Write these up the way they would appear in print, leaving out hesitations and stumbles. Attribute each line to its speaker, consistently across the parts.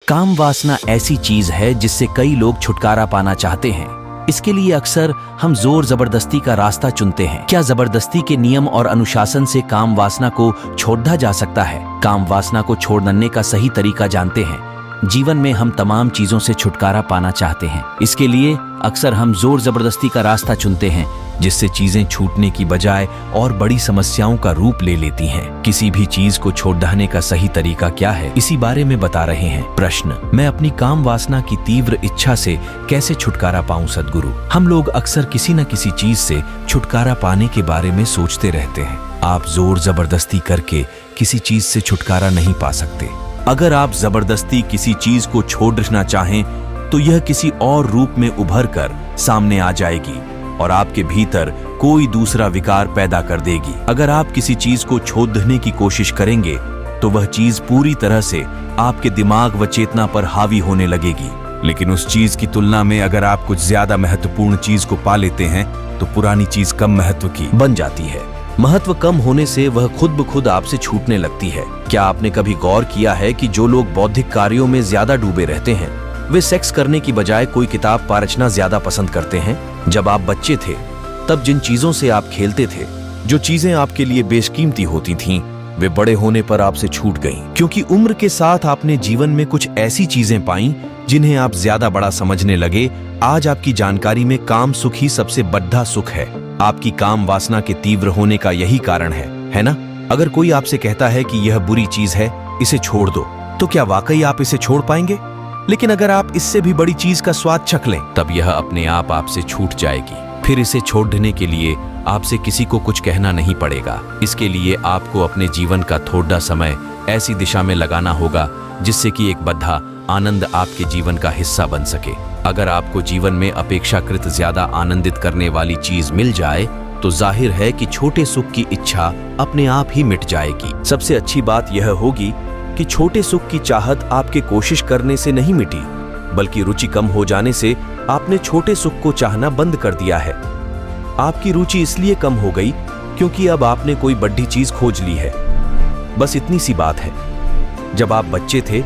Speaker 1: काम वासना ऐसी चीज है जिससे कई लोग छुटकारा पाना चाहते हैं। इसके लिए अक्सर हम जोर जबरदस्ती का रास्ता चुनते हैं। क्या जबरदस्ती के नियम और अनुशासन से काम वासना को छोड़ा जा सकता है? काम वासना को छोड़ने का सही तरीका जानते हैं। जीवन में हम तमाम चीजों से छुटकारा पाना चाहते हैं। इसके लिए अक्सर हम जोर जबरदस्ती का रास्ता चुनते हैं, जिससे चीजें छूटने की बजाय और बड़ी समस्याओं का रूप ले लेती हैं। किसी भी चीज को छोड़ने का सही तरीका क्या है, इसी बारे में बता रहे हैं। प्रश्न: मैं अपनी काम वासना की तीव्र इच्छा से कैसे छुटकारा पाऊं सद्गुरु? हम लोग अक्सर किसी न किसी चीज से छुटकारा पाने के बारे में सोचते रहते हैं। आप जोर जबरदस्ती करके किसी चीज से छुटकारा नहीं पा सकते। अगर आप जबरदस्ती किसी चीज को छोड़ना चाहें तो यह किसी और रूप में उभर कर सामने आ जाएगी और आपके भीतर कोई दूसरा विकार पैदा कर देगी। अगर आप किसी चीज को छोड़ने की कोशिश करेंगे तो वह चीज पूरी तरह से आपके दिमाग व चेतना पर हावी होने लगेगी। लेकिन उस चीज की तुलना में अगर आप कुछ ज्यादा महत्वपूर्ण चीज को पा लेते हैं तो पुरानी चीज कम महत्व की बन जाती है। महत्व कम होने से वह खुद ब खुद आपसे छूटने लगती है। क्या आपने कभी गौर किया है कि जो लोग बौद्धिक कार्यों में ज्यादा डूबे रहते हैं, वे सेक्स करने की बजाय कोई किताब पढ़ना ज्यादा पसंद करते हैं? जब आप बच्चे थे तब जिन चीजों से आप खेलते थे, जो चीजें आपके लिए बेशकीमती होती थीं, वे बड़े होने पर आपसे छूट गईं, क्योंकि उम्र के साथ आपने जीवन में कुछ ऐसी चीजें पाई जिन्हें आप ज्यादा बड़ा समझने लगे। आज आपकी जानकारी में काम सुख ही सबसे बड़ा सुख है। आपकी काम वासना के तीव्र होने का यही कारण है ना? अगर कोई आपसे कहता है कि यह बुरी चीज है, इसे छोड़ दो, तो क्या वाकई आप इसे छोड़ पाएंगे? लेकिन अगर आप इससे भी बड़ी चीज का स्वाद चख लें, तब यह अपने आप आपसे छूट जाएगी। फिर इसे छोड़ने के लिए आपसे किसी को कुछ कहना नहीं पड़ेगा। इसके लिए आपको अपने जीवन का थोड़ा समय ऐसी दिशा में लगाना होगा जिससे कि एक बद्धा आनंद आपके जीवन का हिस्सा बन सके। अगर आपको जीवन में अपेक्षाकृत ज्यादा आनंदित करने वाली चीज मिल जाए तो जाहिर है कि छोटे सुख की इच्छा अपने आप ही मिट जाएगी। सबसे अच्छी बात यह होगी कि छोटे सुख की चाहत आपके कोशिश करने से नहीं मिटी, बल्कि रुचि कम हो जाने से आपने छोटे सुख को चाहना बंद कर दिया है। आपकी रुचि इसलिए कम हो गई क्योंकि अब आपने कोई बड़ी चीज खोज ली है। बस इतनी सी बात है। जब आप बच्चे थे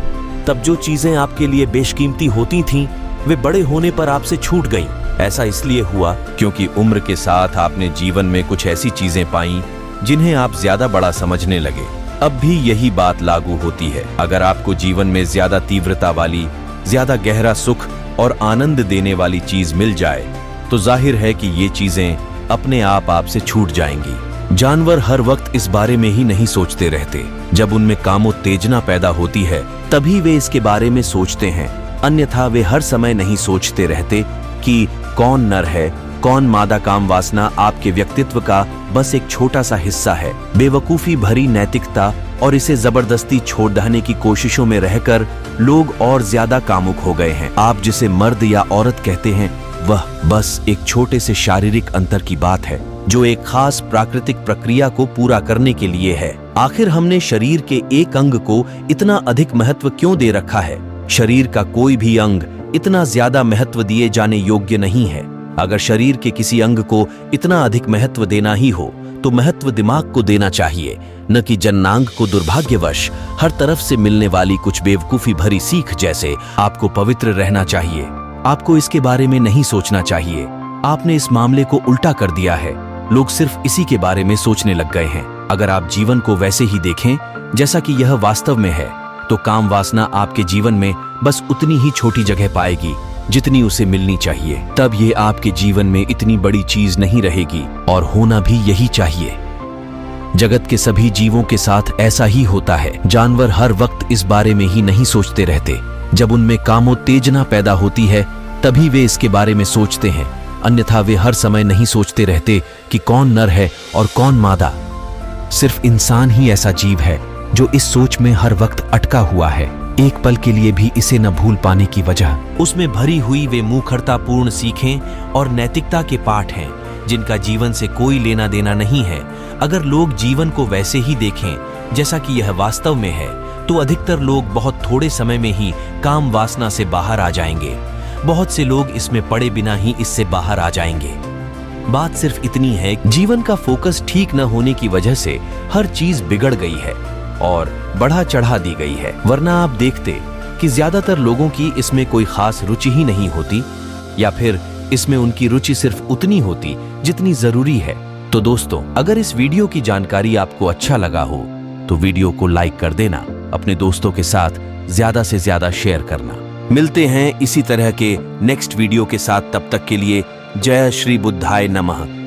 Speaker 1: तब जो चीजें आपके लिए बेशकीमती होती थीं, वे बड़े होने पर आपसे छूट गईं। ऐसा इसलिए हुआ क्योंकि उम्र के साथ आपने जीवन में कुछ ऐसी चीजें पाई जिन्हें आप ज्यादा बड़ा समझने लगे। अब भी यही बात लागू होती है। अगर आपको जीवन में ज्यादा तीव्रता वाली, ज्यादा गहरा सुख और आनंद देने वाली चीज मिल जाए तो जाहिर है कि ये चीजें अपने आप आपसे छूट जाएंगी। जानवर हर वक्त इस बारे में ही नहीं सोचते रहते। जब उनमें कामोत्तेजना पैदा होती है तभी वे इसके बारे में सोचते हैं, अन्यथा वे हर समय नहीं सोचते रहते कि कौन नर है, कौन मादा। काम वासना आपके व्यक्तित्व का बस एक छोटा सा हिस्सा है। बेवकूफी भरी नैतिकता और इसे जबरदस्ती छोड़ने की कोशिशों में रहकर लोग और ज्यादा कामुक हो गए हैं। आप जिसे मर्द या औरत कहते हैं, वह बस एक छोटे से शारीरिक अंतर की बात है जो एक खास प्राकृतिक प्रक्रिया को पूरा करने के लिए है। आखिर हमने शरीर के एक अंग को इतना अधिक महत्व क्यों दे रखा है? शरीर का कोई भी अंग इतना ज्यादा महत्व दिए जाने योग्य नहीं है। अगर शरीर के किसी अंग को इतना अधिक महत्व देना ही हो तो महत्व दिमाग को देना चाहिए, न कि जननांग को। दुर्भाग्यवश हर तरफ से मिलने वाली कुछ बेवकूफी भरी सीख जैसे आपको पवित्र रहना चाहिए, आपको इसके बारे में नहीं सोचना चाहिए। आपने इस मामले को उल्टा कर दिया है। लोग सिर्फ इसी के बारे में सोचने लग गए हैं। अगर आप जीवन को वैसे ही देखें जैसा कि यह वास्तव में है तो काम वासना आपके जीवन में बस उतनी ही छोटी जगह पाएगी जितनी उसे मिलनी चाहिए। तब ये आपके जीवन में इतनी बड़ी चीज नहीं रहेगी और होना भी यही चाहिए। जगत के सभी जीवों के साथ ऐसा ही होता है। जानवर हर वक्त इस बारे में ही नहीं सोचते रहते। जब उनमें कामोत्तेजना पैदा होती है तभी वे इसके बारे में सोचते हैं, अन्यथा वे हर समय नहीं सोचते रहते कि कौन नर है और कौन मादा। सिर्फ इंसान ही ऐसा जीव है जो इस सोच में हर वक्त अटका हुआ है। एक पल के लिए भी इसे न भूल पाने की वजह उसमें भरी हुई वे मुखरतापूर्ण सीखें और नैतिकता के पाठ हैं जिनका जीवन से कोई लेना देना नहीं है। अगर लोग जीवन को वैसे ही देखें जैसा कि यह वास्तव में है तो अधिकतर लोग बहुत थोड़े समय में ही काम वासना से बाहर आ जाएंगे। बहुत से लोग इसमें पड़े बिना ही इससे बाहर आ जाएंगे। बात सिर्फ इतनी है, जीवन का फोकस ठीक न होने की वजह से हर चीज बिगड़ गई है और बढ़ा चढ़ा दी गई है। वरना आप देखते कि ज्यादातर लोगों की इसमें कोई खास रुचि ही नहीं होती, या फिर इसमें उनकी रुचि सिर्फ उतनी होती जितनी जरूरी है। तो दोस्तों, अगर इस वीडियो की जानकारी आपको अच्छा लगा हो तो वीडियो को लाइक कर देना, अपने दोस्तों के साथ ज्यादा से ज्यादा शेयर करना। मिलते हैं इसी तरह के नेक्स्ट वीडियो के साथ, तब तक के लिए जय श्री बुद्धाय नमः।